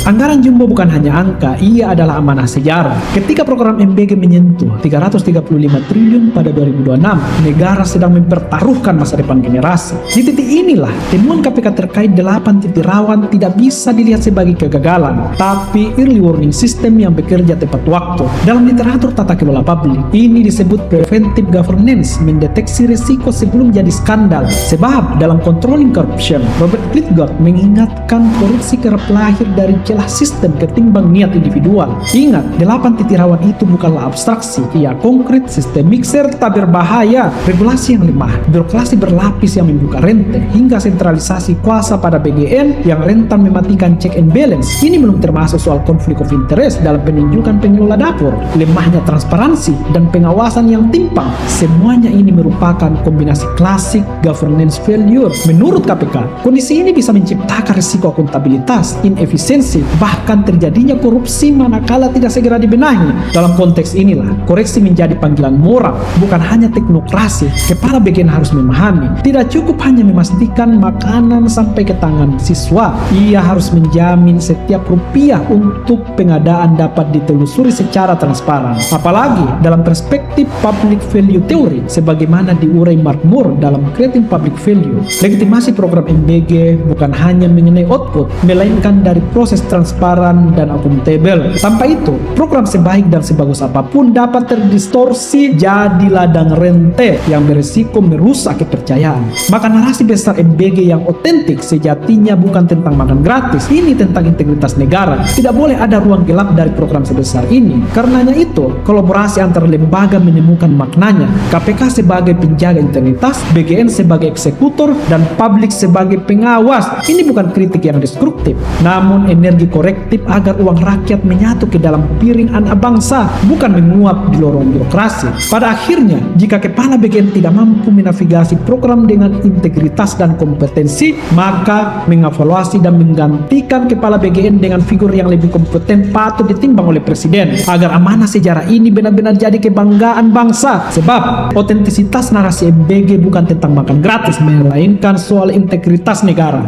Anggaran jumbo bukan hanya angka, ia adalah amanah sejarah. Ketika program MBG menyentuh 335 triliun pada 2026, negara sedang mempertaruhkan masa depan generasi. Di titik inilah, temuan KPK terkait 8 titik rawan tidak bisa dilihat sebagai kegagalan, tapi early warning system yang bekerja tepat waktu. Dalam literatur tata kelola publik, ini disebut preventive governance, mendeteksi risiko sebelum jadi skandal. Sebab dalam controlling corruption, Robert Klitgard mengingatkan korupsi kerap lahir dari celah sistem ketimbang niat individual. Ingat, 8 titik rawan itu bukanlah abstraksi, ia konkret, sistemik, serta berbahaya. Regulasi yang lemah, birokrasi berlapis yang membuka rente, hingga sentralisasi kuasa pada BGN yang rentan mematikan check and balance. Ini belum termasuk soal konflik of interest dalam penunjukan pengelola dapur, lemahnya transparansi, dan pengawasan yang timpang. Semuanya ini merupakan kombinasi klasik governance failure. Menurut KPK, kondisi ini bisa menciptakan risiko akuntabilitas, inefisiensi, bahkan terjadinya korupsi manakala tidak segera dibenahi. Dalam konteks inilah, koreksi menjadi panggilan moral, bukan hanya teknokrasi. Kepala BGN harus memahami, tidak cukup hanya memastikan makanan sampai ke tangan siswa. Ia harus menjamin setiap rupiah untuk pengadaan dapat ditelusuri secara transparan. Apalagi dalam perspektif public value theory, sebagaimana diurai Mark Moore dalam Creating Public Value. Legitimasi program MBG bukan hanya mengenai output, melainkan dari proses transparan dan akuntabel. Tanpa itu, program sebaik dan sebagus apapun dapat terdistorsi jadi ladang rente yang berisiko merusak kepercayaan. Maka narasi besar MBG yang otentik sejatinya bukan tentang makan gratis, ini tentang integritas negara. Tidak boleh ada ruang gelap dari program sebesar ini. Karenanya itu, kolaborasi antar lembaga menemukan maknanya. KPK sebagai penjaga integritas, BGN sebagai eksekutor, dan publik sebagai pengawas. Ini bukan kritik yang destruktif, namun energi korektif agar uang rakyat menyatu ke dalam piring anak bangsa, bukan menguap di lorong birokrasi. Pada akhirnya, jika kepala BGN tidak mampu menavigasi program dengan integritas dan kompetensi, maka mengevaluasi dan menggantikan kepala BGN dengan figur yang lebih kompeten patut ditimbang oleh Presiden, agar amanah sejarah ini benar-benar jadi kebanggaan bangsa. Sebab otentisitas narasi MBG bukan tentang makan gratis, melainkan soal integritas negara.